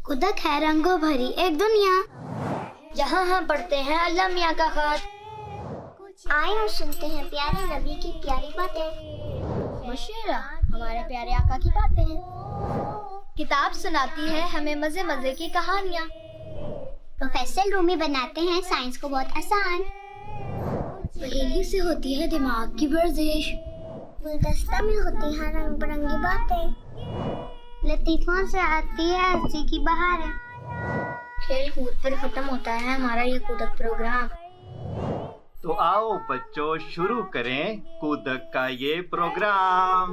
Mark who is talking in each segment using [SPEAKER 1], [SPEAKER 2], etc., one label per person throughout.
[SPEAKER 1] कुदक है रंगों भरी एक दुनिया, जहाँ हम पढ़ते हैं अल्लाह मियाँ का खत। आए और सुनते हैं प्यारे नबी की प्यारी बातें। मुशीरा हमारे प्यारे आका की बातें हैं। किताब सुनाती है हमें मजे मजे की कहानियाँ। प्रोफेसर रूमी बनाते हैं साइंस को बहुत आसान। पहेली से होती है दिमाग की वर्जिश। गुलदस्ता में होती हैं रंग बिरंगी बातें। लतीफों से आती है हंसी की बहारें। खेल कूद पर खत्म होता है हमारा ये कूदक प्रोग्राम।
[SPEAKER 2] तो आओ बच्चों शुरू करें कूदक का ये प्रोग्राम।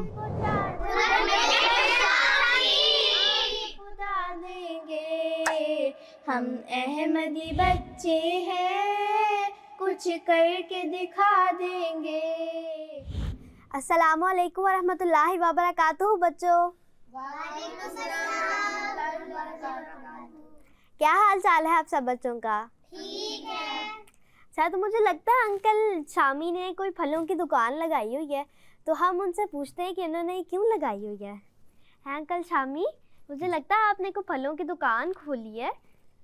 [SPEAKER 3] हम अहमदी बच्चे हैं, कुछ करके दिखा देंगे।
[SPEAKER 4] अस्सलामुअलैकुम वरहमतुल्लाहि वबरकातुहू बच्चों। क्या हाल चाल है आप सब बच्चों का?
[SPEAKER 1] ठीक है।
[SPEAKER 4] अच्छा, तो मुझे लगता है अंकल शामी ने कोई फलों की दुकान लगाई हुई है, तो हम उनसे पूछते हैं कि इन्होंने क्यों लगाई हुई है अंकल शामी? मुझे लगता है आपने कोई फलों की दुकान खोली है,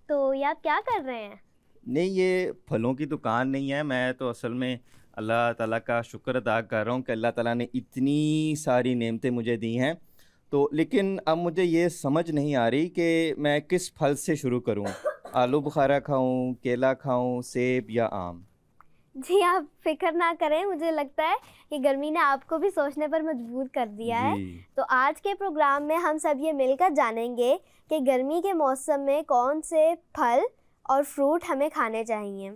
[SPEAKER 4] तो ये आप क्या कर रहे हैं?
[SPEAKER 2] नहीं, ये फलों की दुकान नहीं है। मैं तो असल में अल्लाह ताला का शुक्र अदा कर रहा हूँ कि अल्लाह ताला ने इतनी सारी नेमतें मुझे दी हैं। तो लेकिन अब मुझे ये समझ नहीं आ रही कि मैं किस फल से शुरू करूँ। आलू बुखारा खाऊँ, केला खाऊँ, सेब या आम?
[SPEAKER 4] जी आप फिक्र ना करें, मुझे लगता है कि गर्मी ने आपको भी सोचने पर मजबूर कर दिया है। तो आज के प्रोग्राम में हम सब ये मिलकर जानेंगे कि गर्मी के मौसम में कौन से फल और फ्रूट हमें खाने चाहिए।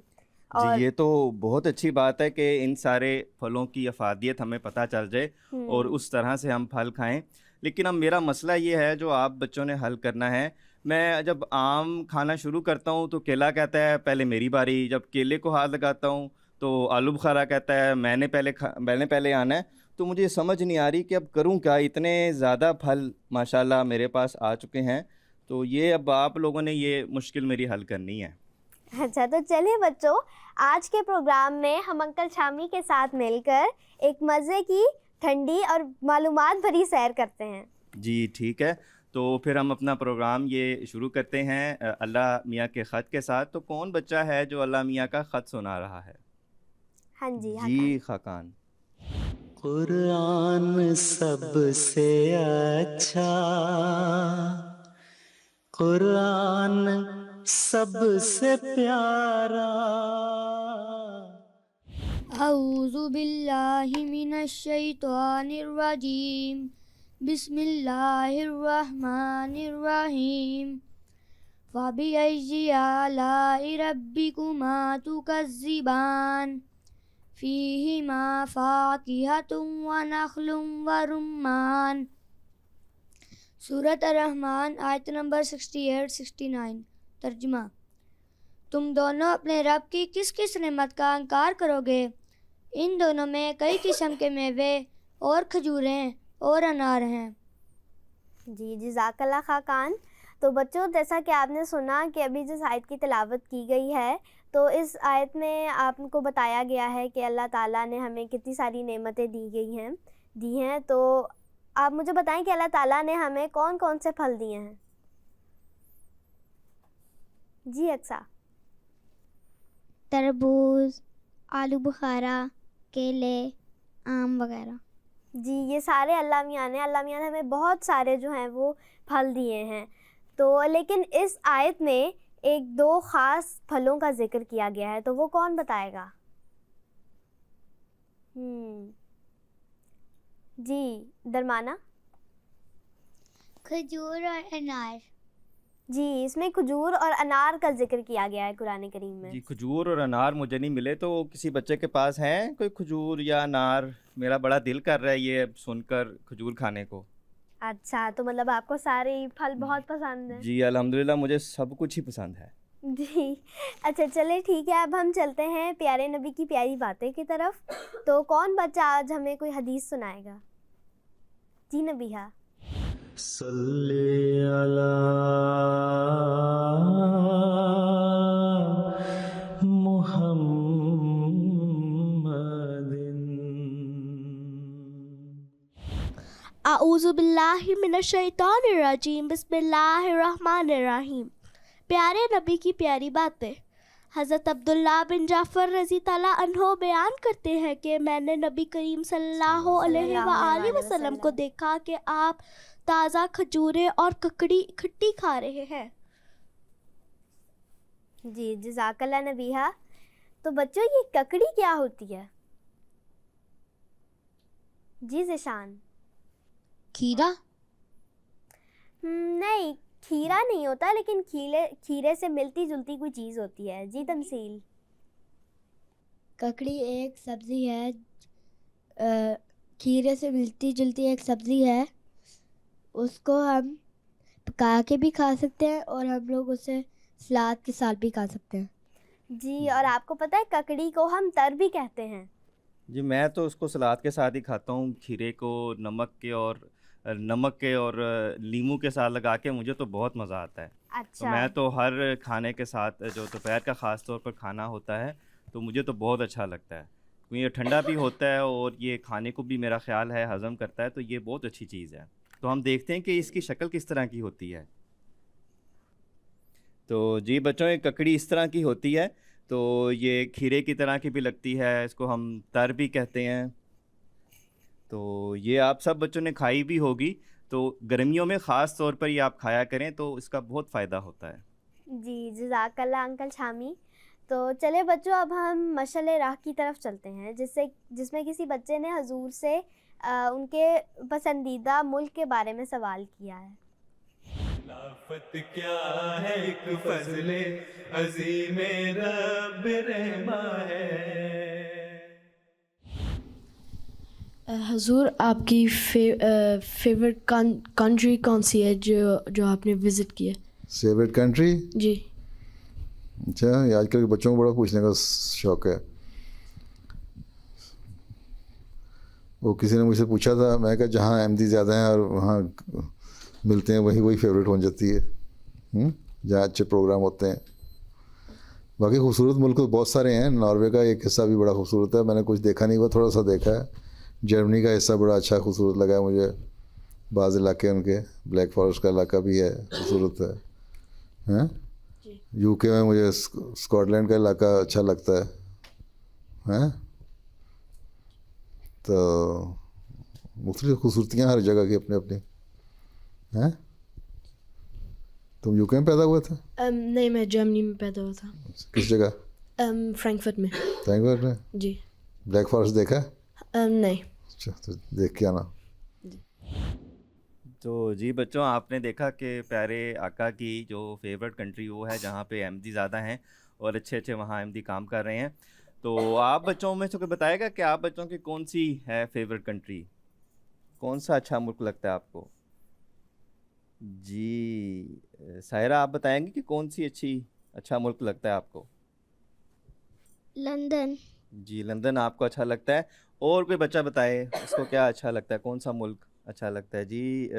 [SPEAKER 4] और
[SPEAKER 2] जी, ये तो बहुत अच्छी बात है कि इन सारे फलों की अफादियत हमें पता चल जाए और उस तरह से हम फल खाएं। लेकिन अब मेरा मसला ये है जो आप बच्चों ने हल करना है। मैं जब आम खाना शुरू करता हूँ तो केला कहता है पहले मेरी बारी। जब केले को हाथ लगाता हूँ तो आलू बुखारा कहता है मैंने पहले आना है। तो मुझे समझ नहीं आ रही कि अब करूँ क्या। इतने ज़्यादा फल माशाल्लाह मेरे पास आ चुके हैं, तो ये अब आप लोगों ने ये मुश्किल मेरी हल करनी है।
[SPEAKER 4] अच्छा, तो चलिए बच्चों, आज के प्रोग्राम में हम अंकल शामी के साथ मिलकर एक मज़े की ठंडी और मालूमात भरी सैर करते हैं।
[SPEAKER 2] जी ठीक है, तो फिर हम अपना प्रोग्राम ये शुरू करते हैं अल्लाह मियाँ के ख़त के साथ। तो कौन बच्चा है जो अल्लाह मियाँ का ख़त सुना रहा है?
[SPEAKER 4] हाँ जी
[SPEAKER 2] खाकान।
[SPEAKER 5] कुरान सबसे अच्छा, कुरान सबसे प्यारा।
[SPEAKER 3] औज़ु बिल्लाहि मिनश शैतानिर रजीम। बिस्मिल्लाहिर रहमानिर रहीम। फबिअय्यि आलाइ रब्बिकुमा तुकज़्ज़िबान। फ़ीहिमा फ़ाकिहतुन व नख़्लुन व रुम्मान। सूरत ar-रहमान आयत नंबर 68-69। तर्जुमा: तुम दोनों अपने रब की किस किस नेमत का इंकार करोगे? इन दोनों में कई किस्म के मेवे और खजूरें और अनार हैं।
[SPEAKER 4] जी जज़ाकल्लाह खाकान। तो बच्चों, जैसा कि आपने सुना कि अभी जिस आयत की तिलावत की गई है, तो इस आयत में आपको बताया गया है कि अल्लाह ताला ने हमें कितनी सारी नेमतें दी हैं। तो आप मुझे बताएं कि अल्लाह ताला ने हमें कौन कौन से फल दिए हैं? जी अक्सा।
[SPEAKER 1] तरबूज, आलू बुखारा, केले, आम वगैरह।
[SPEAKER 4] जी, ये सारे अल्लाह मियाँ ने हमें बहुत सारे जो हैं वो फल दिए हैं। तो लेकिन इस आयत में एक दो ख़ास फलों का जिक्र किया गया है, तो वो कौन बताएगा? जी दरमाना।
[SPEAKER 1] खजूर और अनार।
[SPEAKER 4] जी, इसमें खजूर और अनार का जिक्र किया गया है कुरान करीम में।
[SPEAKER 2] जी, खजूर और अनार मुझे नहीं मिले, तो किसी बच्चे के पास हैं कोई खजूर या अनार? मेरा बड़ा दिल कर रहा है ये सुनकर खजूर खाने को।
[SPEAKER 4] अच्छा, तो मतलब आपको सारे फल बहुत पसंद हैं?
[SPEAKER 2] जी अल्हम्दुलिल्लाह, मुझे सब कुछ ही पसंद है।
[SPEAKER 4] जी अच्छा, चलिए ठीक है, अब हम चलते हैं प्यारे नबी की प्यारी बातें की तरफ। तो कौन बच्चा आज हमें कोई हदीस सुनाएगा? जी नबीहा।
[SPEAKER 5] सल्ले अला मुहम्मदिन।
[SPEAKER 6] बिल्लाहि मिनश्शैतानिर्रजीम बिस्मिल्लाहिर्रहमानिर्रहीम। प्यारे नबी की प्यारी बातें। हज़रत अब्दुल्ला बिन जाफ़र रज़ी ताला अन्हो बयान करते हैं कि मैंने नबी करीम सल्लल्लाहु अलैहि वसल्लम को देखा कि आप ताज़ा खजूरें और ककड़ी इकट्ठी खा रहे हैं।
[SPEAKER 4] जी जज़ाकल्लाह नबीहा। तो बच्चों ये ककड़ी क्या होती है? जी ज़िशान।
[SPEAKER 3] खीरा।
[SPEAKER 4] नहीं, खीरा नहीं होता, लेकिन खीरे से मिलती जुलती कोई चीज़ होती है। जी तमसील।
[SPEAKER 3] ककड़ी एक सब्ज़ी है, खीरे से मिलती जुलती एक सब्ज़ी है। उसको हम पका के भी खा सकते हैं और हम लोग उसे सलाद के साथ भी खा सकते हैं।
[SPEAKER 4] जी, और आपको पता है ककड़ी को हम तर भी कहते हैं।
[SPEAKER 2] जी मैं तो उसको सलाद के साथ ही खाता हूँ, खीरे को नमक के और नींबू के साथ लगा के मुझे तो बहुत मज़ा आता है। तो
[SPEAKER 4] अच्छा।
[SPEAKER 2] मैं तो हर खाने के साथ जो दोपहर का ख़ास तौर पर खाना होता है तो मुझे तो बहुत अच्छा लगता है, क्योंकि ये ठंडा भी होता है और ये खाने को भी मेरा ख़्याल है हज़म करता है, तो ये बहुत अच्छी चीज़ है। तो हम देखते हैं कि इसकी शक्ल किस तरह की होती है। तो जी बच्चों, ये ककड़ी इस तरह की होती है, तो ये खीरे की तरह की भी लगती है, इसको हम तर भी कहते हैं। तो ये आप सब बच्चों ने खाई भी होगी, तो गर्मियों में ख़ास तौर पर ये आप खाया करें तो इसका बहुत फ़ायदा होता है।
[SPEAKER 4] जी जज़ाकल्लाह अंकल शामी। तो चले बच्चों, अब हम मशअले राह की तरफ चलते हैं, जिसमें किसी बच्चे ने हजूर से उनके पसंदीदा मुल्क के बारे में सवाल किया है।
[SPEAKER 5] खिलाफत क्या है एक फजले अज़ीमे रब रहमा है।
[SPEAKER 7] हजूर आपकी फेवरेट कंट्री कौन सी है जो आपने विज़िट की है?
[SPEAKER 8] Favourite country?
[SPEAKER 7] जी।
[SPEAKER 8] अच्छा, ये आजकल के बच्चों को बड़ा पूछने का शौक़ है। वो किसी ने मुझसे पूछा था, मैं कहा जहाँ अहमदी ज़्यादा हैं और वहाँ मिलते हैं वही फेवरेट हो जाती है, जहाँ अच्छे प्रोग्राम होते हैं। बाकी खूबसूरत मुल्क तो बहुत सारे हैं। नॉर्वे का एक हिस्सा भी बड़ा खूबसूरत है, मैंने कुछ देखा नहीं हुआ, थोड़ा सा देखा है। जर्मनी का हिस्सा बड़ा अच्छा खूबसूरत लगा है मुझे। बाज़ इलाके उनके, ब्लैक फॉरेस्ट का इलाका भी है, खूबसूरत है। यूके में मुझे स्कॉटलैंड का इलाका अच्छा लगता है। तो मुख्तलिफ खूबसूरतियाँ हर जगह की अपनी अपनी हैं। तुम यूके में पैदा हुआ था?
[SPEAKER 7] नहीं, मैं जर्मनी में पैदा हुआ था।
[SPEAKER 8] किस जगह?
[SPEAKER 7] फ्रैंकफर्ट में।
[SPEAKER 8] फ्रैंकफर्ट में?
[SPEAKER 7] जी।
[SPEAKER 8] ब्लैक फॉरेस्ट देखा?
[SPEAKER 7] नहीं।
[SPEAKER 8] अच्छा, तो देख के आना।
[SPEAKER 2] तो जी बच्चों, आपने देखा कि प्यारे आका की जो फेवरेट कंट्री वो है जहाँ पे अहमदी ज़्यादा हैं और अच्छे वहाँ अहमदी काम कर रहे हैं। तो आप बच्चों में से कोई बताएगा कि आप बच्चों की कौन सी है फेवरेट कंट्री? कौन सा अच्छा मुल्क लगता है आपको? जी सायरा, आप बताएंगे कि कौन सी अच्छा मुल्क लगता है आपको?
[SPEAKER 1] लंदन।
[SPEAKER 2] जी लंदन आपको अच्छा लगता है। और कोई बच्चा बताए उसको क्या अच्छा लगता है, कौन सा मुल्क अच्छा लगता है? जी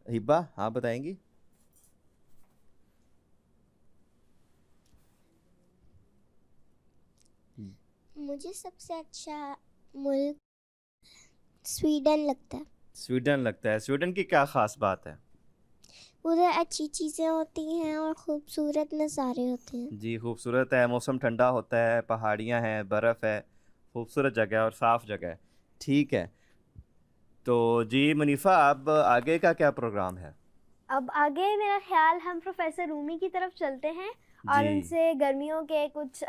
[SPEAKER 2] हिब्बा, आप बताएंगी?
[SPEAKER 1] मुझे सबसे अच्छा मुल्क स्वीडन लगता है।
[SPEAKER 2] स्वीडन लगता है। स्वीडन की क्या ख़ास बात है?
[SPEAKER 1] उधर अच्छी चीज़ें होती हैं और खूबसूरत नज़ारे होते हैं।
[SPEAKER 2] जी खूबसूरत है, मौसम ठंडा होता है, पहाड़ियाँ हैं, बर्फ़ है, खूबसूरत जगह है और साफ़ जगह है। ठीक है, तो जी मुनीफ़ा, अब आगे का क्या प्रोग्राम है?
[SPEAKER 4] अब आगे मेरा ख्याल हम प्रोफेसर रूमी की तरफ चलते हैं और
[SPEAKER 2] जी।
[SPEAKER 4] उनसे गर्मियों के कुछ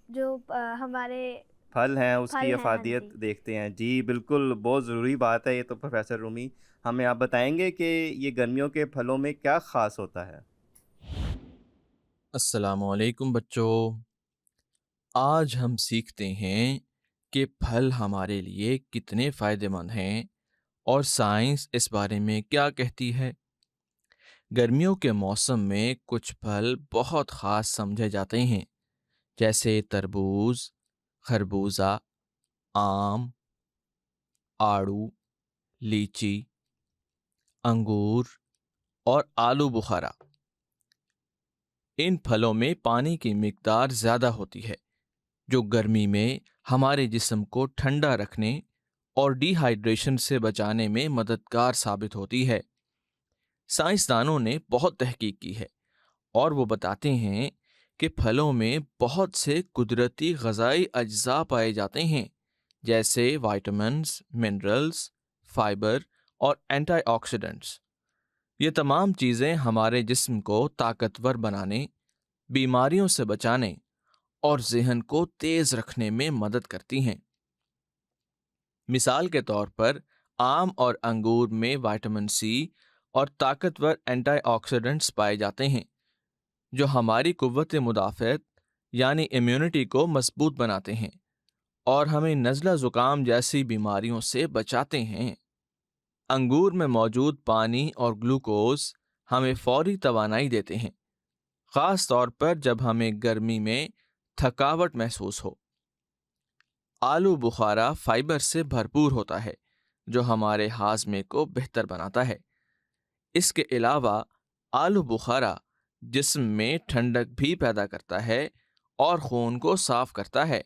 [SPEAKER 4] जो हमारे
[SPEAKER 2] फल हैं
[SPEAKER 4] फल
[SPEAKER 2] उसकी
[SPEAKER 4] हैं, हाँ
[SPEAKER 2] अफादियत
[SPEAKER 4] जी।
[SPEAKER 2] देखते हैं। जी बिल्कुल, बहुत ज़रूरी बात है ये तो। प्रोफेसर रूमी, हमें आप बताएंगे कि ये गर्मियों के फलों में क्या ख़ास होता है?
[SPEAKER 9] अस्सलामुअलैकुम बच्चों। आज हम सीखते हैं कि फल हमारे लिए कितने फ़ायदेमंद हैं और साइंस इस बारे में क्या कहती है। गर्मियों के मौसम में कुछ फल बहुत ख़ास समझे जाते हैं, जैसे तरबूज, खरबूजा, आम, आड़ू, लीची, अंगूर और आलू बुखारा। इन फलों में पानी की मिकदार ज़्यादा होती है, जो गर्मी में हमारे जिस्म को ठंडा रखने और डिहाइड्रेशन से बचाने में मददगार साबित होती है। साइंसदानों ने बहुत तहकीक की है और वो बताते हैं कि फलों में बहुत से कुदरती ग़िज़ाई अज्जा पाए जाते हैं, जैसे विटामिन्स, मिनरल्स, फाइबर और एंटीऑक्सीडेंट्स। ये तमाम चीज़ें हमारे जिस्म को ताकतवर बनाने, बीमारियों से बचाने और ज़हन को तेज़ रखने में मदद करती हैं। मिसाल के तौर पर आम और अंगूर में विटामिन सी और ताकतवर एंटीऑक्सीडेंट्स पाए जाते हैं, जो हमारी कुव्वत मुदाफ़अत यानी इम्यूनिटी को मजबूत बनाते हैं और हमें नज़ला ज़ुकाम जैसी बीमारियों से बचाते हैं। अंगूर में मौजूद पानी और ग्लूकोज हमें फौरी तवानाई देते हैं, ख़ास तौर पर जब हमें गर्मी में थकावट महसूस हो। आलू बुखारा फाइबर से भरपूर होता है, जो हमारे हाजमे को बेहतर बनाता है। इसके अलावा आलू बुखारा जिस्म में ठंडक भी पैदा करता है और खून को साफ करता है।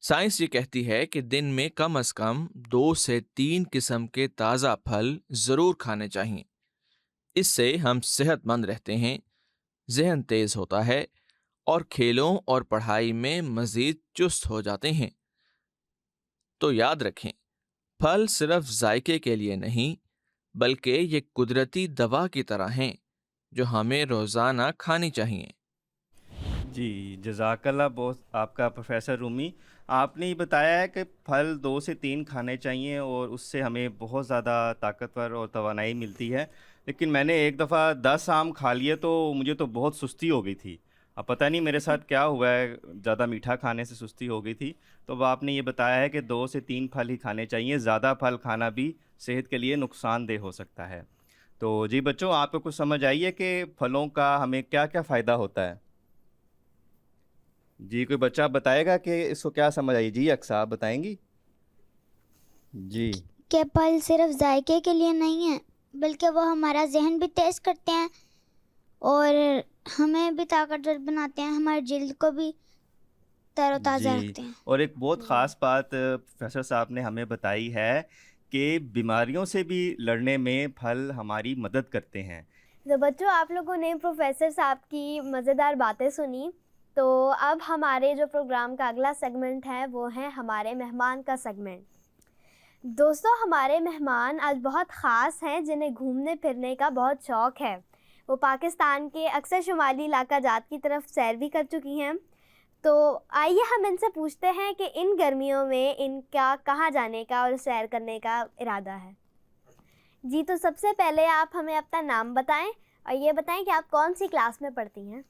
[SPEAKER 9] साइंस ये कहती है कि दिन में कम से कम 2 से 3 किस्म के ताज़ा फल ज़रूर खाने चाहिए। इससे हम सेहतमंद रहते हैं, जहन तेज़ होता है और खेलों और पढ़ाई में मज़ीद चुस्त हो जाते हैं। तो याद रखें, फल सिर्फ जायके के लिए नहीं, बल्कि ये कुदरती दवा की तरह हैं, जो हमें रोज़ाना खानी चाहिए।
[SPEAKER 2] जी, जज़ाकल्लाह बहुत आपका प्रोफेसर रूमी। आपने ये बताया है कि फल 2 से 3 खाने चाहिए और उससे हमें बहुत ज़्यादा ताकतवर और तवानाई मिलती है। लेकिन मैंने एक दफ़ा 10 आम खा लिए तो मुझे तो बहुत सुस्ती हो गई थी। अब पता नहीं मेरे साथ क्या हुआ है, ज़्यादा मीठा खाने से सुस्ती हो गई थी। तो अब आपने ये बताया है कि 2 से 3 फल ही खाने चाहिए, ज़्यादा फल खाना भी सेहत के लिए नुकसानदेह हो सकता है। तो जी बच्चों, आपको कुछ समझ आई है कि फलों का हमें क्या-क्या फ़ायदा होता है? जी, कोई बच्चा बताएगा कि इसको क्या समझ आई? जी अक्सा, आप बताएंगी? जी।
[SPEAKER 1] कि फल सिर्फ जायके के लिए नहीं है, बल्कि वो हमारा जहन भी तेज़ करते हैं और हमें भी ताकतवर बनाते हैं, हमारे जिल्द को भी तरोताज़ा
[SPEAKER 2] जी,
[SPEAKER 1] रखते हैं।
[SPEAKER 2] और एक बहुत ख़ास बात प्रोफेसर साहब ने हमें बताई है कि बीमारियों से भी लड़ने में फल हमारी मदद करते हैं।
[SPEAKER 4] तो बच्चों, आप लोगों ने प्रोफेसर साहब की मज़ेदार बातें सुनी। तो अब हमारे जो प्रोग्राम का अगला सेगमेंट है वो है हमारे मेहमान का सेगमेंट। दोस्तों, हमारे मेहमान आज बहुत ख़ास हैं, जिन्हें घूमने फिरने का बहुत शौक़ है। वो पाकिस्तान के अक्सर शुमाली इलाका जात की तरफ सैर भी कर चुकी हैं। तो आइए हम इनसे पूछते हैं कि इन गर्मियों में इनका कहाँ जाने का और सैर करने का इरादा है। जी, तो सबसे पहले आप हमें अपना नाम बताएं और ये बताएं कि आप कौन सी क्लास में पढ़ती हैं।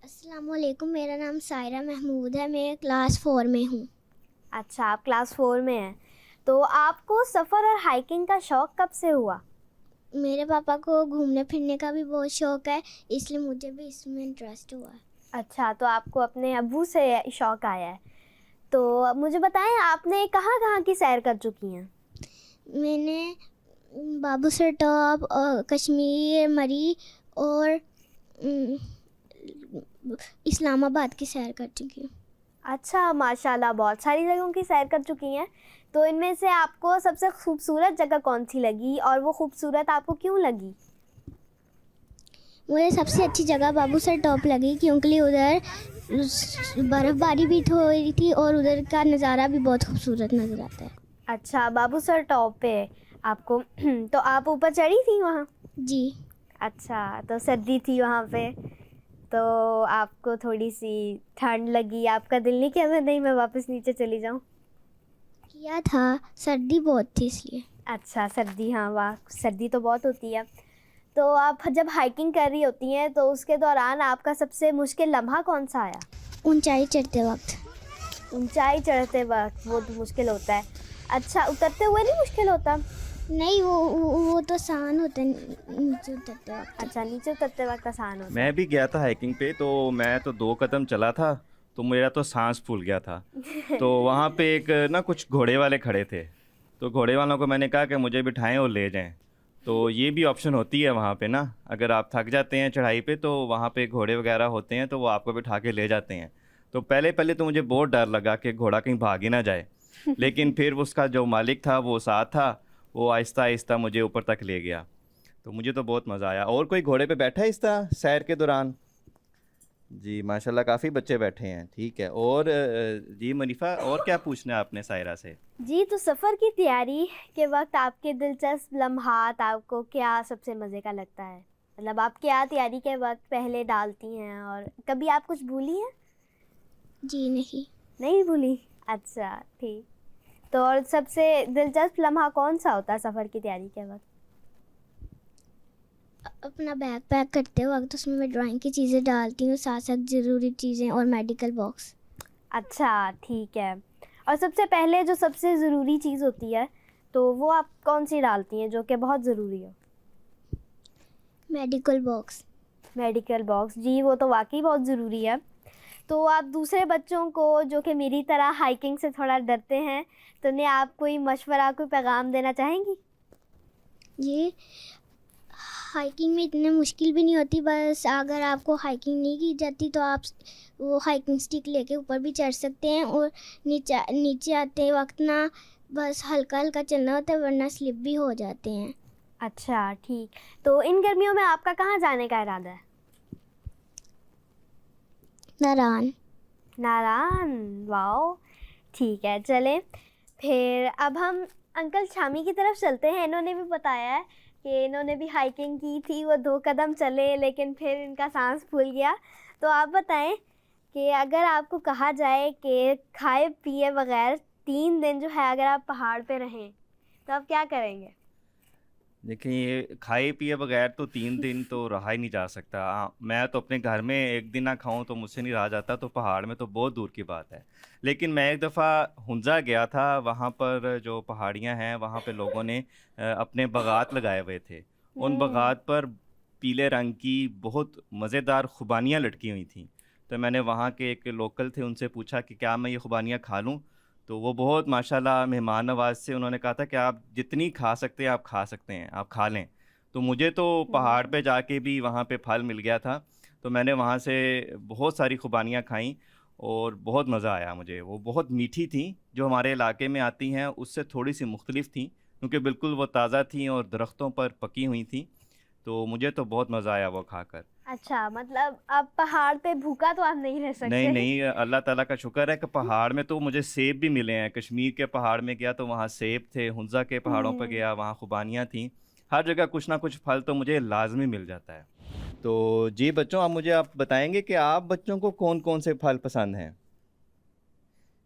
[SPEAKER 1] अस्सलामुअलैकुम, मेरा नाम सायरा महमूद है, मैं क्लास 4 में हूँ।
[SPEAKER 4] अच्छा, आप क्लास 4 में हैं। तो आपको सफ़र और हाइकिंग का शौक़ कब से हुआ?
[SPEAKER 1] मेरे पापा को घूमने फिरने का भी बहुत शौक़ है, इसलिए मुझे भी इसमें इंटरेस्ट हुआ है।
[SPEAKER 4] अच्छा, तो आपको अपने अब्बू से शौक़ आया है। तो मुझे बताएं, आपने कहाँ कहाँ की सैर कर चुकी हैं?
[SPEAKER 1] मैंने बाबूसर टॉप और कश्मीर, मरी और इस्लामाबाद की सैर कर चुकी हूँ।
[SPEAKER 4] अच्छा, माशाल्लाह, बहुत सारी जगहों की सैर कर चुकी हैं। तो इनमें से आपको सबसे खूबसूरत जगह कौन सी लगी और वो खूबसूरत आपको क्यों लगी?
[SPEAKER 1] मुझे सबसे अच्छी जगह बाबूसर टॉप लगी, क्योंकि उधर बर्फ़बारी भी हो रही थी और उधर का नज़ारा भी बहुत खूबसूरत नज़र आता है।
[SPEAKER 4] अच्छा, बाबूसर टॉप पे आपको तो आप ऊपर चढ़ी थी वहाँ?
[SPEAKER 1] जी।
[SPEAKER 4] अच्छा, तो सर्दी थी वहाँ पे, तो आपको थोड़ी सी ठंड लगी, आपका दिल नहीं किया नहीं मैं वापस नीचे चली जाऊँ?
[SPEAKER 1] किया था, सर्दी बहुत थी इसलिए।
[SPEAKER 4] अच्छा, सर्दी, हाँ वाह, सर्दी तो बहुत होती है। तो आप जब हाइकिंग कर रही होती हैं तो उसके दौरान आपका सबसे मुश्किल लम्हा कौन सा आया?
[SPEAKER 1] ऊंचाई चढ़ते वक्त।
[SPEAKER 4] ऊंचाई चढ़ते वक्त वो तो मुश्किल होता है। अच्छा, उतरते हुए नहीं मुश्किल होता?
[SPEAKER 1] नहीं, वो तो आसान होता है नीचे उतरते वक्त।
[SPEAKER 4] अच्छा, नीचे उतरते वक्त आसान होता है।
[SPEAKER 2] मैं भी गया था हाइकिंग पे, तो मैं तो 2 कदम चला था तो मेरा तो सांस फूल गया था। तो वहाँ पे एक ना कुछ घोड़े वाले खड़े थे, तो घोड़े वालों को मैंने कहा कि मुझे बिठाएं और ले जाएं। तो ये भी ऑप्शन होती है वहाँ पे ना, अगर आप थक जाते हैं चढ़ाई पे तो वहाँ पे घोड़े वगैरह होते हैं, तो वो आपको बिठा के ले जाते हैं। तो पहले तो मुझे बहुत डर लगा कि घोड़ा कहीं भाग ही ना जाए, लेकिन फिर उसका जो मालिक था वो साथ था, वो आहिस्ता आहिस्ता मुझे ऊपर तक ले गया। तो मुझे तो बहुत मज़ा आया। और कोई घोड़े पे बैठा है इस तरह सैर के दौरान? जी माशाल्लाह काफ़ी बच्चे बैठे हैं। ठीक है, और जी मुनीफ़ा, और क्या पूछना है आपने सायरा से?
[SPEAKER 4] जी, तो सफ़र की तैयारी के वक्त आपके दिलचस्प लम्हात आपको क्या सबसे मज़े का लगता है? मतलब आप क्या तैयारी के वक्त पहले डालती हैं, और कभी आप कुछ भूली हैं?
[SPEAKER 1] जी
[SPEAKER 4] नहीं भूली? अच्छा, ठीक। तो और सबसे दिलचस्प लम्हा कौन सा होता है सफ़र की तैयारी के वक्त?
[SPEAKER 1] अपना बैग पैक करते वक्त उसमें मैं ड्राइंग की चीज़ें डालती हूँ, साथ साथ ज़रूरी चीज़ें और मेडिकल बॉक्स।
[SPEAKER 4] अच्छा, ठीक है। और सबसे पहले जो सबसे ज़रूरी चीज़ होती है, तो वो आप कौन सी डालती हैं जो कि बहुत ज़रूरी हो?
[SPEAKER 1] Medical box.
[SPEAKER 4] मेडिकल बॉक्स, जी वो तो वाकई बहुत ज़रूरी है। तो आप दूसरे बच्चों को जो कि मेरी तरह हाइकिंग से थोड़ा डरते हैं, तो उन्हें आप कोई मशवरा, कोई पैगाम देना चाहेंगी?
[SPEAKER 1] ये हाइकिंग में इतनी मुश्किल भी नहीं होती, बस अगर आपको हाइकिंग नहीं की जाती तो आप वो हाइकिंग स्टिक लेके ऊपर भी चढ़ सकते हैं, और नीचे आते वक्त ना बस हल्का हल्का चलना होता है, वरना स्लिप भी हो जाते हैं।
[SPEAKER 4] अच्छा, ठीक। तो इन गर्मियों में आपका कहाँ जाने का इरादा है? नारायण, वाओ, ठीक है। चलें फिर अब हम अंकल शामी की तरफ चलते हैं। इन्होंने भी बताया है कि इन्होंने भी हाइकिंग की थी, वो 2 कदम चले लेकिन फिर इनका सांस फूल गया। तो आप बताएं कि अगर आपको कहा जाए कि खाए पिए बगैर 3 दिन जो है अगर आप पहाड़ पे रहें, तो आप क्या करेंगे?
[SPEAKER 2] देखिए, ये खाए पिए बगैर तो 3 दिन तो रहा ही नहीं जा सकता। मैं तो अपने घर में 1 दिन ना खाऊं तो मुझसे नहीं रहा जाता, तो पहाड़ में तो बहुत दूर की बात है। लेकिन मैं एक दफ़ा हुंजा गया था, वहाँ पर जो पहाड़ियाँ हैं वहाँ पे लोगों ने अपने बागात लगाए हुए थे। उन बागात पर पीले रंग की बहुत मज़ेदार खुबानियाँ लटकी हुई थी। तो मैंने वहाँ के एक लोकल थे, उनसे पूछा कि क्या मैं ये खुबानियाँ खा लूँ? तो वो बहुत माशाल्लाह मेहमान नवाज से उन्होंने कहा था कि आप जितनी खा सकते हैं आप खा सकते हैं, आप खा लें। तो मुझे तो पहाड़ पे जाके भी वहाँ पे फल मिल गया था, तो मैंने वहाँ से बहुत सारी खुबानियाँ खाईं और बहुत मज़ा आया मुझे। वो बहुत मीठी थी, जो हमारे इलाके में आती हैं उससे थोड़ी सी मुख्तलिफ थी, क्योंकि बिल्कुल वो ताज़ा थी और दरख्तों पर पकी हुई थी। तो मुझे तो बहुत मज़ा आया वो खाकर।
[SPEAKER 4] अच्छा, मतलब आप पहाड़ पे भूखा तो आप नहीं रह सकते?
[SPEAKER 2] नहीं, अल्लाह ताला का शुक्र है कि पहाड़ में तो मुझे सेब भी मिले हैं। कश्मीर के पहाड़ में गया तो वहाँ सेब थे, हुंजा के पहाड़ों पर गया वहाँ खुबानियाँ थीं। हर जगह कुछ ना कुछ फल तो मुझे लाज़मी मिल जाता है। तो जी बच्चों, आप बताएंगे कि आप बच्चों को कौन कौन से फल पसंद हैं?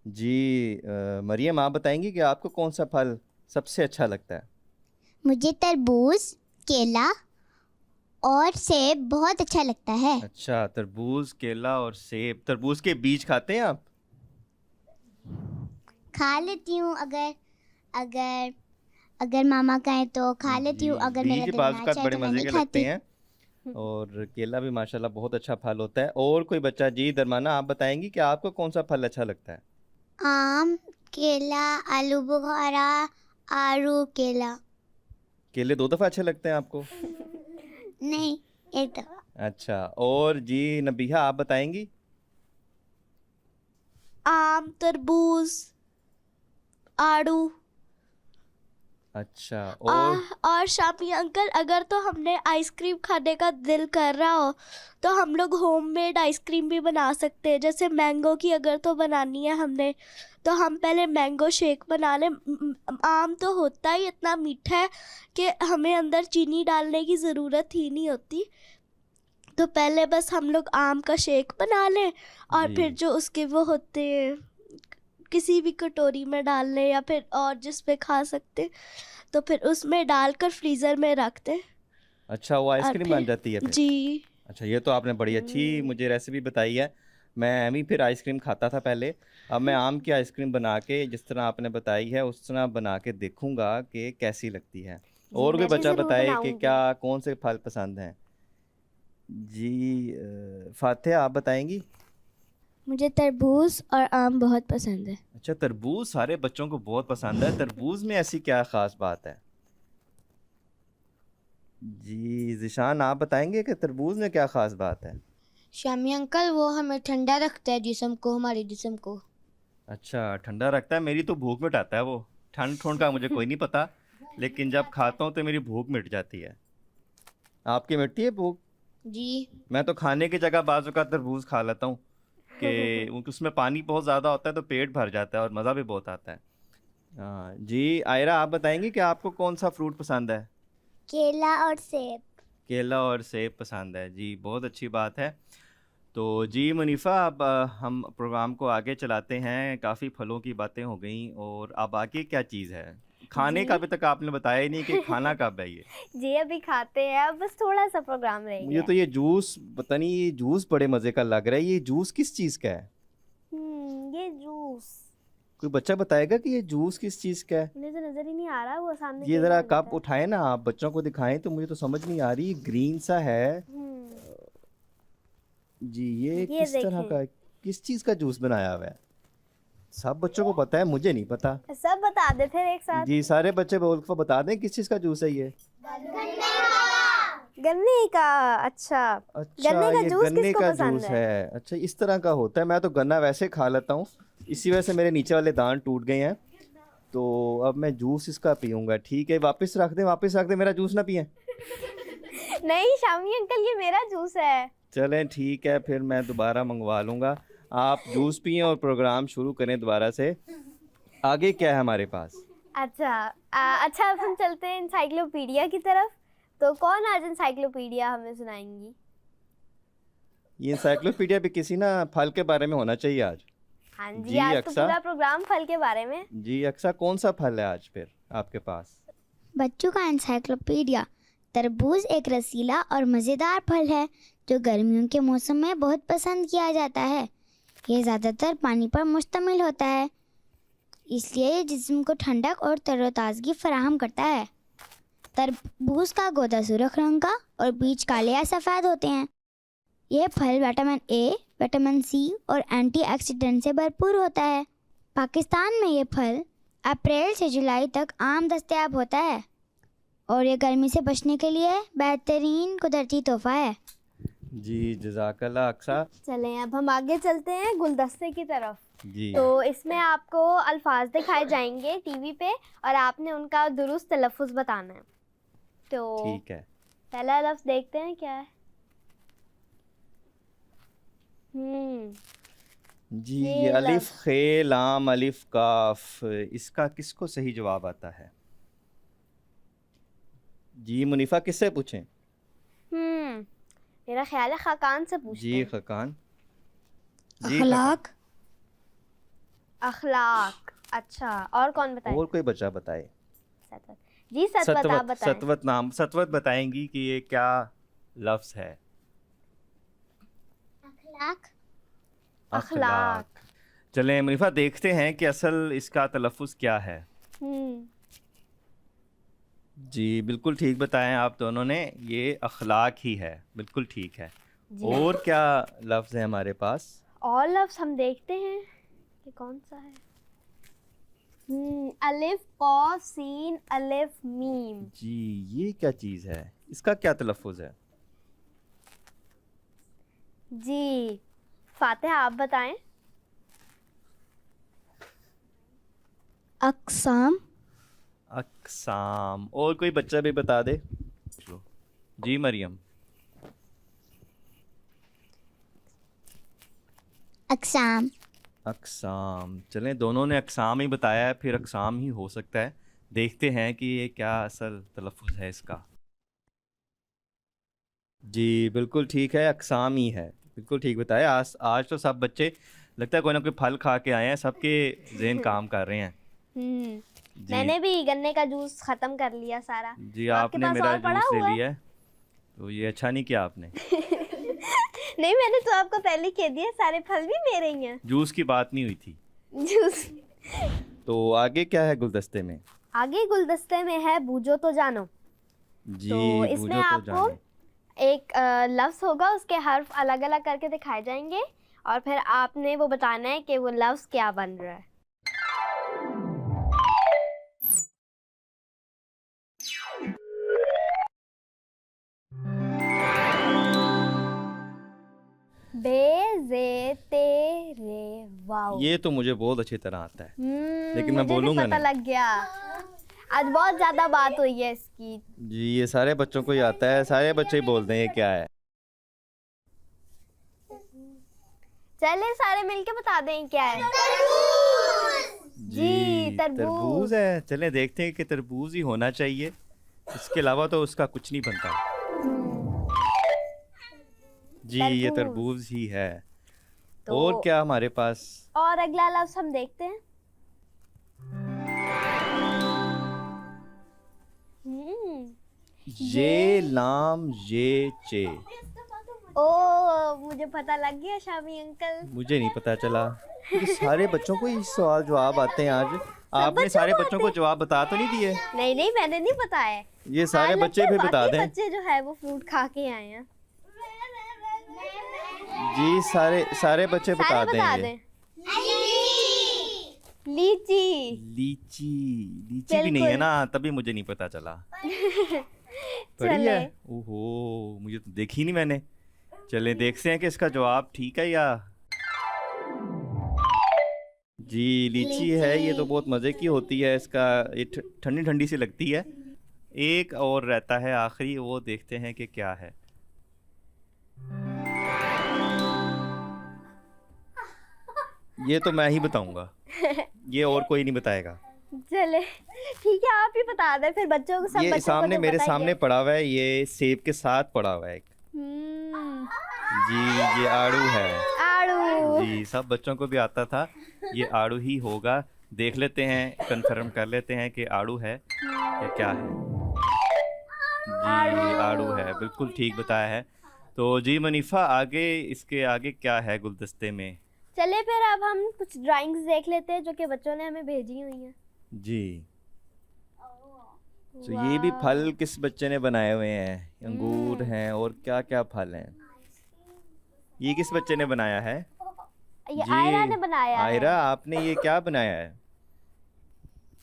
[SPEAKER 2] जी मरियम, आप बताएंगी कि आपको कौन सा फल सबसे अच्छा लगता है?
[SPEAKER 1] मुझे तरबूज, केला और सेब बहुत अच्छा लगता है।
[SPEAKER 2] अच्छा, तरबूज, केला और सेब। तरबूज के बीज खाते हैं आप?
[SPEAKER 1] खा लेती हूँ, अगर अगर अगर मामा कहें तो खा लेती हूँ, अगर मेरा
[SPEAKER 2] बीज
[SPEAKER 1] दिल
[SPEAKER 2] बाज़
[SPEAKER 1] ना
[SPEAKER 2] औक़ात
[SPEAKER 1] चाहे
[SPEAKER 2] बड़े
[SPEAKER 1] तो मैं
[SPEAKER 2] मज़े
[SPEAKER 1] नहीं
[SPEAKER 2] के लगते
[SPEAKER 1] खाती।
[SPEAKER 2] हैं। और केला भी माशाल्लाह बहुत अच्छा फल होता है। और कोई बच्चा? जी दरमाना, आप बताएंगी कि आपको कौन सा फल अच्छा लगता है?
[SPEAKER 1] आम, केला, आलू बुखारा, आड़ू, केला।
[SPEAKER 2] केले 2 दफ़ा अच्छे लगते हैं आपको?
[SPEAKER 1] नहीं, एक दफा।
[SPEAKER 2] अच्छा, और जी नबीहा, आप बताएंगी?
[SPEAKER 6] आम, तरबूज, आड़ू।
[SPEAKER 2] अच्छा,
[SPEAKER 6] और शामी अंकल, अगर तो हमने आइसक्रीम खाने का दिल कर रहा हो तो हम लोग होममेड आइसक्रीम भी बना सकते हैं। जैसे मैंगो की अगर तो बनानी है हमने, तो हम पहले मैंगो शेक बना लें। आम तो होता ही इतना मीठा है कि हमें अंदर चीनी डालने की ज़रूरत ही नहीं होती। तो पहले बस हम लोग आम का शेक बना लें, और
[SPEAKER 2] जी।
[SPEAKER 6] फिर जो उसके वो होते हैं किसी भी कटोरी में डाल लें, या फिर और जिस पे खा सकते, तो फिर उसमें डालकर फ्रीज़र में रख दें।
[SPEAKER 2] अच्छा, वो
[SPEAKER 6] और
[SPEAKER 2] आइसक्रीम बन जाती है
[SPEAKER 6] फिर
[SPEAKER 2] फिर?
[SPEAKER 6] जी,
[SPEAKER 2] अच्छा, ये तो आपने बड़ी अच्छी मुझे रेसिपी बताई है। मैं भी फिर आइसक्रीम खाता था पहले। अब मैं आम की आइसक्रीम बना के जिस तरह आपने बताई है उस तरह बना के देखूंगा कि कैसी लगती है। और कोई
[SPEAKER 4] मैं भी
[SPEAKER 2] बच्चा
[SPEAKER 4] ज़रूर
[SPEAKER 2] बताए कि
[SPEAKER 4] बनाऊंगी।
[SPEAKER 2] क्या कौन से फल पसंद हैं? जी फातिहा, आप बताएंगी?
[SPEAKER 3] मुझे तरबूज और आम बहुत पसंद है।
[SPEAKER 2] अच्छा, तरबूज सारे बच्चों को बहुत पसंद है। तरबूज में ऐसी क्या ख़ास बात है? जी ज़िशान, आप बताएंगे कि तरबूज में क्या ख़ास बात है?
[SPEAKER 3] शामी अंकल, वो हमें ठंडा रखता है जिस्म को, हमारे जिस्म को।
[SPEAKER 2] अच्छा, ठंडा रखता है। मेरी तो भूख मिटाता है वो। ठंड ठंड का मुझे कोई नहीं पता, लेकिन जब खाता हूँ तो मेरी भूख मिट जाती है। आपकी मिटती है भूख?
[SPEAKER 3] जी।
[SPEAKER 2] मैं तो खाने की जगह बाजू का तरबूज खा लेता हूँ कि उसमें पानी बहुत ज़्यादा होता है तो पेट भर जाता है और मज़ा भी बहुत आता है। हाँ जी, आयरा आप बताएंगे कि आपको कौन सा फ्रूट पसंद है?
[SPEAKER 1] केला और सेब।
[SPEAKER 2] केला और सेब पसंद है जी, बहुत अच्छी बात है। तो जी मुनीफ़ा, अब हम प्रोग्राम को आगे चलाते हैं। काफ़ी फलों की बातें हो गई और अब आगे क्या चीज़ है? खाने का
[SPEAKER 4] जी
[SPEAKER 2] अभी तक आपने बताया ही नहीं कि खाना कब है ये?
[SPEAKER 4] जी अभी खाते हैं, अब बस थोड़ा सा प्रोग्राम रह
[SPEAKER 2] मुझे
[SPEAKER 4] गया
[SPEAKER 2] तो ये जूस, पता नहीं ये जूस बड़े मज़े का लग रहा है। ये जूस किस चीज़ का है?
[SPEAKER 4] ये जूस
[SPEAKER 2] कोई बच्चा बताएगा कि ये जूस किस चीज़ का है?
[SPEAKER 4] मुझे तो नजर ही नहीं आ रहा, वो सामने
[SPEAKER 2] ये
[SPEAKER 4] केक
[SPEAKER 2] ज़रा
[SPEAKER 4] में
[SPEAKER 2] कप
[SPEAKER 4] रखा है।
[SPEAKER 2] उठाएं ना, आप बच्चों को दिखाएं तो मुझे तो समझ नहीं आ रही। ग्रीन सा है जी, ये
[SPEAKER 4] ये
[SPEAKER 2] किस तरह
[SPEAKER 4] देखें,
[SPEAKER 2] का है? किस चीज़ का जूस बनाया हुआ है? सब बच्चों को पता है, मुझे नहीं पता।
[SPEAKER 4] सब बता दे फिर एक साथ।
[SPEAKER 2] जी सारे बच्चे बोल को बता दें किस चीज़ का जूस है ये?
[SPEAKER 4] गन्ने का। अच्छा,
[SPEAKER 2] अच्छा,
[SPEAKER 4] गन्ने का
[SPEAKER 2] ये
[SPEAKER 4] जूस
[SPEAKER 2] गन्ने
[SPEAKER 4] किसको
[SPEAKER 2] का
[SPEAKER 4] पसंद
[SPEAKER 2] जूस
[SPEAKER 4] है?
[SPEAKER 2] है। अच्छा, इस तरह का होता है। मैं तो गन्ना वैसे खा लेता हूँ, इसी वजह से मेरे नीचे वाले दांत टूट गए हैं। तो अब मैं जूस इसका पीऊँगा। ठीक है, वापस रख दें, वापस रख दें, मेरा जूस ना पिएं।
[SPEAKER 4] नहीं शामी अंकल, ये मेरा जूस है।
[SPEAKER 2] चलें ठीक है, फिर मैं दोबारा मंगवा लूँगा। आप जूस पिएं और प्रोग्राम शुरू करें दोबारा से। आगे क्या है हमारे पास?
[SPEAKER 4] अच्छा अच्छा, अब हम चलते हैं इंसाइक्लोपीडिया की तरफ। तो कौन आज इंसाइक्लोपीडिया हमें सुनाएंगी?
[SPEAKER 2] ये इंसाइक्लोपीडिया भी किसी ना फल के बारे में होना चाहिए आज।
[SPEAKER 4] हाँ जी,
[SPEAKER 2] जी
[SPEAKER 4] आज तो
[SPEAKER 2] अक्सा।
[SPEAKER 4] पूरा प्रोग्राम फल के बारे में।
[SPEAKER 2] जी अक्सा, कौन सा फल है आज फिर आपके पास?
[SPEAKER 1] बच्चों का एनसाइक्लोपीडिया। तरबूज एक रसीला और मज़ेदार फल है जो गर्मियों के मौसम में बहुत पसंद किया जाता है। ये ज़्यादातर पानी पर मुश्तमिल होता है, इसलिए ये जिस्म को ठंडक और तरोताज़गी फराहम करता है। तरबूज का गोदा सुर्ख रंग का और बीज काले या सफ़ेद होते हैं। यह फल विटामिन ए, विटामिन सी और एंटीऑक्सीडेंट से भरपूर होता है। पाकिस्तान में ये फल अप्रैल से जुलाई तक आम दस्तयाब होता है और ये गर्मी से बचने के लिए बेहतरीन कुदरती तोहफा है।
[SPEAKER 2] जी जज़ाकल्लाह अक्सा।
[SPEAKER 4] चलें अब हम आगे चलते हैं गुलदस्ते की तरफ।
[SPEAKER 2] जी
[SPEAKER 4] तो इसमें आपको अल्फाज दिखाए जाएंगे टीवी पे और आपने उनका दुरुस्त तलफ़ुज़ बताना है। तो
[SPEAKER 2] ठीक है,
[SPEAKER 4] पहला लफ्ज़ देखते हैं क्या है।
[SPEAKER 2] जी
[SPEAKER 4] ये
[SPEAKER 2] ये अलिफ
[SPEAKER 4] लफ्ज़।
[SPEAKER 2] खे लाम अलिफ काफ, इसका किसको सही जवाब आता है? जी मुनीफा, किससे पूछें?
[SPEAKER 4] मेरा ख्याल है खाकान से पूछते
[SPEAKER 2] जी
[SPEAKER 4] हैं।
[SPEAKER 2] खकान। जी
[SPEAKER 3] अखलाक।
[SPEAKER 4] अखलाक। अच्छा, और कौन बताए?
[SPEAKER 2] और कोई बच्चा बताए?
[SPEAKER 4] सतवत। जी सतवत, आप बताएं।
[SPEAKER 2] सतवत नाम, सतवत बताएंगी कि ये क्या लफ्ज़ है?
[SPEAKER 1] अखलाक।
[SPEAKER 4] अखलाक।
[SPEAKER 2] चलें मुनीफा, देखते हैं कि असल इसका तलफ़ुज़ क्या है। जी बिल्कुल ठीक बताएं आप दोनों ने, ये अखलाक ही है, बिल्कुल ठीक है।
[SPEAKER 4] जी।
[SPEAKER 2] और क्या लफ्ज़ है हमारे पास?
[SPEAKER 4] और लफ्ज़ हम देखते हैं कि कौन सा है। अलिफ कॉफ सीन अलिफ मीम।
[SPEAKER 2] जी ये क्या चीज़ है, इसका क्या तलफ़ुज़ है?
[SPEAKER 4] जी फातिहा, आप बताएं।
[SPEAKER 3] अक़साम।
[SPEAKER 2] अक़साम। और कोई बच्चा भी बता दे। जी मरियम।
[SPEAKER 1] अक़साम।
[SPEAKER 2] अक़साम। चलें, दोनों ने अक़साम ही बताया है, फिर अक़साम ही हो सकता है। देखते हैं कि ये क्या असल तलफ़ुज़ है इसका। जी बिल्कुल ठीक है, अक़साम ही है, बिल्कुल ठीक बताया। आज तो सब बच्चे लगता है कोई ना कोई फल खा के आए हैं, सबके ज़हन काम कर रहे हैं। जी
[SPEAKER 4] मैंने भी गन्ने का जूस ख़त्म कर लिया सारा।
[SPEAKER 2] जी,
[SPEAKER 4] तो आपके
[SPEAKER 2] आपने
[SPEAKER 4] पास
[SPEAKER 2] मेरा
[SPEAKER 4] और पड़ा
[SPEAKER 2] जूस ले
[SPEAKER 4] हुआ है?
[SPEAKER 2] लिया है, तो ये अच्छा नहीं किया आपने।
[SPEAKER 4] नहीं, मैंने तो आपको पहले कह दिया, सारे फल भी मेरे ही हैं।
[SPEAKER 2] जूस की बात नहीं हुई थी।
[SPEAKER 4] जूस।
[SPEAKER 2] तो आगे क्या है गुलदस्ते में?
[SPEAKER 4] आगे गुलदस्ते में है बूझो तो जानो।
[SPEAKER 2] जी
[SPEAKER 4] तो इसमें
[SPEAKER 2] बूझो तो
[SPEAKER 4] आपको
[SPEAKER 2] जाने।
[SPEAKER 4] एक लफ्ज़ होगा, उसके हर्फ अलग अलग करके दिखाए जाएंगे और फिर आपने वो बताना है कि वो लफ्ज़ क्या बन रहा है। बे जे ते रे वाओ। हो।
[SPEAKER 2] ये तो मुझे बहुत अच्छी तरह आता है, लेकिन मैं
[SPEAKER 4] मुझे भी
[SPEAKER 2] बोलूंगा
[SPEAKER 4] पता
[SPEAKER 2] नहीं।
[SPEAKER 4] लग गया, आज बहुत ज्यादा बात हुई है इसकी।
[SPEAKER 2] जी ये सारे बच्चों को ही आता है, सारे बच्चे ही बोलते हैं ये क्या है।
[SPEAKER 4] चले सारे मिलके बता दें क्या है। जी, तरबूज।
[SPEAKER 2] तरबूज है। चले देखते हैं कि तरबूज ही होना चाहिए, इसके अलावा तो उसका कुछ नहीं बनता। जी ये
[SPEAKER 4] तरबूज।
[SPEAKER 2] तरबूज ही है।
[SPEAKER 4] तो
[SPEAKER 2] और क्या हमारे पास?
[SPEAKER 4] और अगला लफ्ज हम देखते हैं।
[SPEAKER 2] ये लाम ये चे।
[SPEAKER 4] ओ मुझे पता लग गया शामी अंकल।
[SPEAKER 2] मुझे नहीं पता चला। ये सारे बच्चों को ये सवाल जवाब आते हैं आज। आपने सारे बच्चों को जवाब बता तो नहीं दिए?
[SPEAKER 4] नहीं नहीं मैंने नहीं बताया।
[SPEAKER 2] ये सारे बच्चे भी बता दें।
[SPEAKER 4] बच्चे जो है वो फ्रूट खा के आए हैं।
[SPEAKER 2] जी सारे बच्चे बता
[SPEAKER 4] सारे बता
[SPEAKER 2] दें।
[SPEAKER 4] दें। लीची।
[SPEAKER 2] लीची भी नहीं है ना, तभी मुझे नहीं पता चला। पढ़ी है? ओहो मुझे तो देखी नहीं मैंने। चले देखते हैं कि इसका जवाब ठीक है या। जी लीची है, ये तो बहुत मज़े की होती है। इसका ये ठंडी ठंडी सी लगती है। एक और रहता है आखिरी, वो देखते हैं कि क्या है। ये तो मैं ही बताऊंगा, ये और कोई नहीं बताएगा।
[SPEAKER 4] चले ठीक है आप ही बता दें फिर बच्चों को। सब
[SPEAKER 2] ये
[SPEAKER 4] बच्चों
[SPEAKER 2] सामने
[SPEAKER 4] को तो
[SPEAKER 2] मेरे
[SPEAKER 4] पता ही
[SPEAKER 2] सामने
[SPEAKER 4] है।
[SPEAKER 2] पड़ा हुआ है, ये सेब के साथ पड़ा हुआ है एक। जी ये आड़ू है।
[SPEAKER 4] आड़ू।
[SPEAKER 2] जी सब बच्चों को भी आता था, ये आड़ू ही होगा। देख लेते हैं, कंफर्म कर लेते हैं कि आड़ू है या क्या है। जी आड़ू है, बिल्कुल ठीक बताया है। तो जी मनीफा आगे, इसके आगे क्या है गुलदस्ते में?
[SPEAKER 4] चले फिर अब हम कुछ ड्राइंग्स देख लेते हैं जो कि बच्चों ने हमें भेजी हुई हैं।
[SPEAKER 2] जी तो ये भी फल किस बच्चे ने बनाए हुए हैं? अंगूर हैं और क्या क्या फल हैं। ये किस बच्चे ने बनाया है?
[SPEAKER 4] ये आयरा ने बनाया है।
[SPEAKER 2] आयरा आपने ये क्या बनाया है?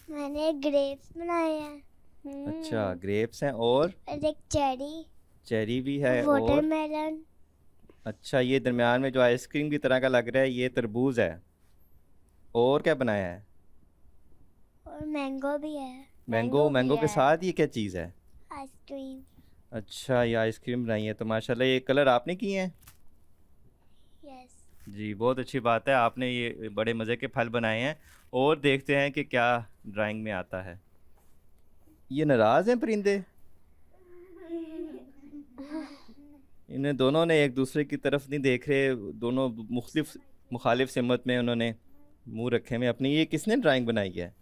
[SPEAKER 1] मैंने ग्रेप्स बनाए हैं
[SPEAKER 2] अच्छा ग्रेप्स हैं और
[SPEAKER 1] एक
[SPEAKER 2] चेरी भी है और
[SPEAKER 1] वाटरमेलन।
[SPEAKER 2] अच्छा ये दरमियान में जो आइसक्रीम की तरह का लग रहा है ये तरबूज है। और क्या बनाया है?
[SPEAKER 1] और मैंगो भी है।
[SPEAKER 2] मैंगो के साथ ये क्या चीज़ है?
[SPEAKER 1] आइसक्रीम।
[SPEAKER 2] अच्छा ये आइसक्रीम बनाई है। तो माशाल्लाह ये कलर आपने किए हैं?
[SPEAKER 1] यस।
[SPEAKER 2] जी बहुत अच्छी बात है, आपने ये बड़े मज़े के फल बनाए हैं। और देखते हैं कि क्या ड्राइंग में आता है। ये नाराज़ हैं परिंदे? इन्हें दोनों ने एक दूसरे की तरफ नहीं देख रहे, दोनों मुखालिफ सिमत में उन्होंने मुंह रखे में अपनी। ये किसने ड्राइंग बनाई है?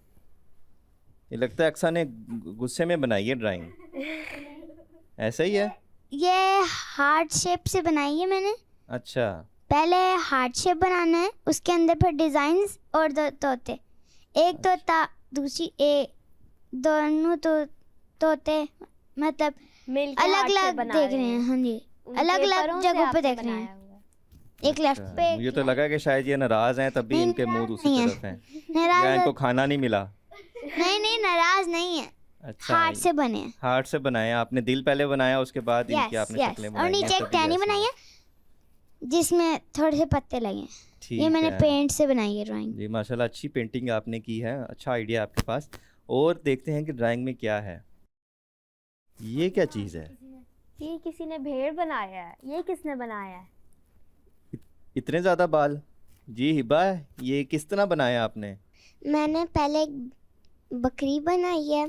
[SPEAKER 2] ये लगता है अक्सा ने गुस्से में बनाई है ड्राइंग। ऐसा ही है?
[SPEAKER 1] ये हार्ट शेप से बनाई है मैंने।
[SPEAKER 2] अच्छा
[SPEAKER 1] पहले हार्ट शेप बनाना है, उसके अंदर फिर डिजाइन्स और दो तोते, एक तोता दूसरी दोनों तोते मतलब अलग अलग देख रहे हैं। हाँ जी अलग अलग जगहों पे देख रहे हैं। एक लेफ्ट
[SPEAKER 2] अच्छा,
[SPEAKER 1] पे
[SPEAKER 2] मुझे तो लगा कि शायद ये नाराज हैं तभी इनके मुंह दूसरी
[SPEAKER 1] नहीं है।
[SPEAKER 2] तरफ हैं,
[SPEAKER 1] नाराज
[SPEAKER 2] या इनको खाना नहीं मिला।
[SPEAKER 1] नहीं नाराज नहीं है।
[SPEAKER 2] अच्छा
[SPEAKER 1] हार्ट से बने हैं।
[SPEAKER 2] हार्ट से बनाया आपने, दिल पहले बनाया उसके बाद इनकी आपने शक्लें बनाई
[SPEAKER 1] और
[SPEAKER 2] हैं,
[SPEAKER 1] नीचे एक
[SPEAKER 2] तभी
[SPEAKER 1] टहनी
[SPEAKER 2] ऐसे
[SPEAKER 1] बनाई है जिसमें थोड़े से पत्ते लगे हैं।
[SPEAKER 2] ठीक
[SPEAKER 1] ये मैंने
[SPEAKER 2] है।
[SPEAKER 1] पेंट से बनाई है ड्राइंग।
[SPEAKER 2] जी माशाल्लाह अच्छी पेंटिंग आपने की है, अच्छा आइडिया आपके पास। और देखते हैं कि ड्राइंग में क्या है। ये क्या चीज़ है?
[SPEAKER 4] ये किसी ने भेड़ बनाया है। ये किसने बनाया है?
[SPEAKER 2] इतने ज़्यादा बाल। जी हिबा ये किस तरह बनाया आपने?
[SPEAKER 1] मैंने पहले एक बकरी बनाई है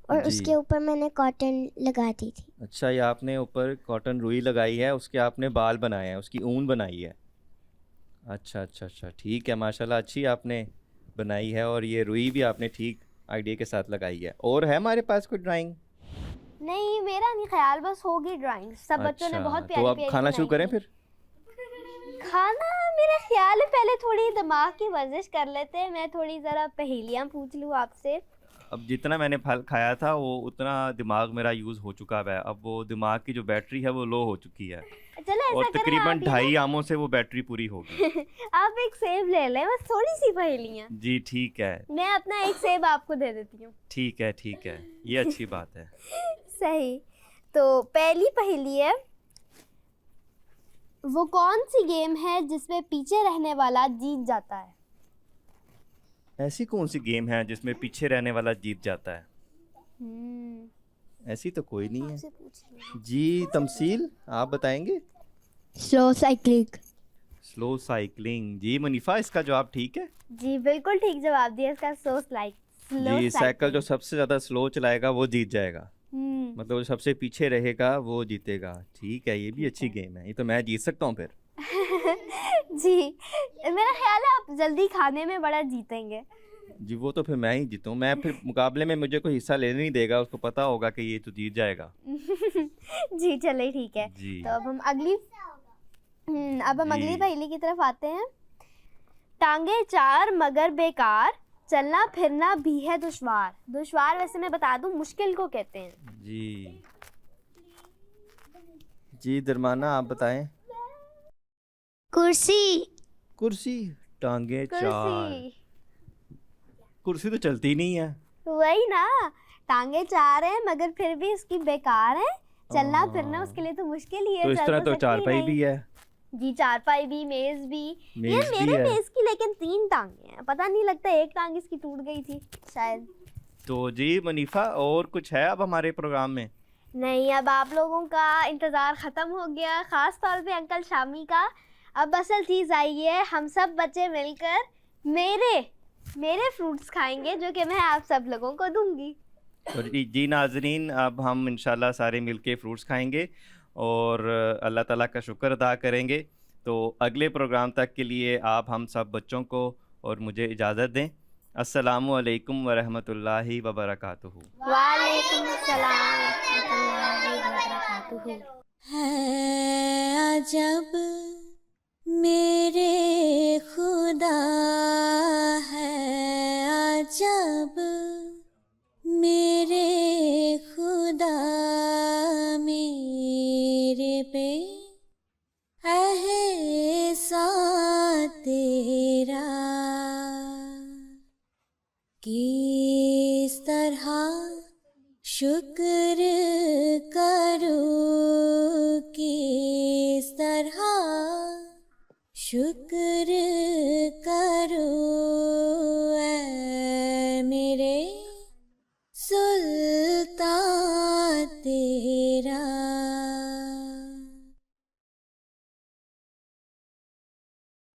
[SPEAKER 1] और
[SPEAKER 2] जी।
[SPEAKER 1] उसके ऊपर मैंने कॉटन लगा दी थी।
[SPEAKER 2] अच्छा ये आपने ऊपर कॉटन रुई लगाई है, उसके आपने बाल बनाए हैं, उसकी ऊन बनाई है। अच्छा ठीक है माशाल्लाह अच्छी आपने बनाई है। और ये रुई भी आपने ठीक आइडिया के साथ लगाई है। और है हमारे पास कोई ड्राइंग?
[SPEAKER 4] नहीं मेरा नहीं ख्याल, बस होगी ड्राइंग। सब बच्चों ने बहुत प्यारी
[SPEAKER 2] तो अब
[SPEAKER 4] प्यारी
[SPEAKER 2] खाना शुरू
[SPEAKER 4] बनाई
[SPEAKER 2] करें
[SPEAKER 4] थी।
[SPEAKER 2] फिर?
[SPEAKER 4] खाना मेरा ख्याल है पहले थोड़ी दिमाग की वर्जिश कर लेते हैं। मैं थोड़ी ज़रा पहेलियाँ पूछ लूँ आपसे।
[SPEAKER 2] अब जितना मैंने फल खाया था वो उतना दिमाग मेरा यूज़ हो चुका है। अब वो दिमाग की जो बैटरी है वो लो हो चुकी है
[SPEAKER 4] चलो
[SPEAKER 2] और
[SPEAKER 4] ऐसा करें
[SPEAKER 2] तकरीबन
[SPEAKER 4] आप
[SPEAKER 2] 2.5 आमों से वो बैटरी पूरी होगी।
[SPEAKER 4] आप एक सेब ले लें, बस थोड़ी सी पहेलियाँ।
[SPEAKER 2] जी ठीक है
[SPEAKER 4] मैं अपना एक सेब आपको दे देती हूँ।
[SPEAKER 2] ठीक है ये अच्छी बात है।
[SPEAKER 4] सही। तो पहली पहेली है, वो कौन सी गेम है जिसमें पीछे रहने वाला जीत जाता है?
[SPEAKER 2] ऐसी कौन सी गेम है जिसमें पीछे रहने वाला जीत जाता है? ऐसी तो कोई नहीं है जी। तमसील आप बताएंगे?
[SPEAKER 3] Slow cycling.
[SPEAKER 2] Slow cycling. जी मुनीफा, इसका जवाब ठीक है?
[SPEAKER 4] जी बिल्कुल ठीक जवाब दिया इसका। स्लो
[SPEAKER 2] जी, साइकिल जो सबसे ज़्यादा स्लो चलाएगा वो जीत जाएगा, मतलब जो सबसे पीछे रहेगा वो जीतेगा। ठीक है, ये भी अच्छी गेम है, ये तो मैं जीत सकता हूँ फिर।
[SPEAKER 4] जी मेरा ख्याल है आप जल्दी खाने में बड़ा जीतेंगे।
[SPEAKER 2] जी वो तो फिर मैं ही जीतूँ, मैं फिर मुकाबले में मुझे कोई हिस्सा लेने नहीं देगा, उसको पता होगा कि ये तो जीत जाएगा।
[SPEAKER 4] जी चलिए ठीक है।
[SPEAKER 2] जी
[SPEAKER 4] तो अब हम अगली
[SPEAKER 2] जी।
[SPEAKER 4] पहेली की तरफ आते हैं। टांगे चार मगर बेकार, चलना फिरना भी है दुश्वार। दुश्वार वैसे मैं बता दूं मुश्किल को कहते हैं।
[SPEAKER 2] जी जी दरमाना आप बताएं।
[SPEAKER 1] कुर्सी।
[SPEAKER 2] कुर्सी। टांगे चार।
[SPEAKER 4] कुर्सी
[SPEAKER 2] कुर्सी तो चलती नहीं है।
[SPEAKER 4] वही ना, टांगे चार हैं मगर फिर भी इसकी बेकार है। चलना
[SPEAKER 2] हाँ।
[SPEAKER 4] फिरना उसके लिए तो मुश्किल ही है।
[SPEAKER 2] तो इस
[SPEAKER 4] चल
[SPEAKER 2] तरह तो
[SPEAKER 4] सकती ही
[SPEAKER 2] चारपाई
[SPEAKER 4] नहीं।
[SPEAKER 2] भी है।
[SPEAKER 4] जी चारपाई भी, मेज भी। ये
[SPEAKER 2] मेज भी
[SPEAKER 4] मेरे
[SPEAKER 2] है।
[SPEAKER 4] मेज की लेकिन 3 टांगे हैं, पता नहीं लगता एक टांग इसकी टूट गई थी शायद।
[SPEAKER 2] तो जी मुनीफा, और कुछ है अब हमारे प्रोग्राम में?
[SPEAKER 4] नहीं, अब आप लोगों का इंतज़ार ख़त्म हो गया, ख़ास तौर पे अंकल शामी का। अब असल चीज़ आई है, हम सब बच्चे मिलकर मेरे फ्रूट्स खाएंगे जो कि मैं आप सब लोगों को दूंगी।
[SPEAKER 2] तो जी नाजरीन, अब हम इंशाल्लाह सारे मिलके फ्रूट्स खाएंगे और अल्लाह ताला का शुक्र अदा करेंगे। तो अगले प्रोग्राम तक के लिए आप हम सब बच्चों को और मुझे इजाज़त दें। अस्सलामु अलैकुम वरहमतुल्लाहि वबरकातुहू।
[SPEAKER 4] वालेकुम अस्सलाम रहमतुल्लाहि व बरकातुहू।
[SPEAKER 10] है अजब मेरे खुदा, है अजब मेरे खुदा, मेरे पे एहसान तेरा, किस तरह शुक्र करूं, किस तरह शुक्र कर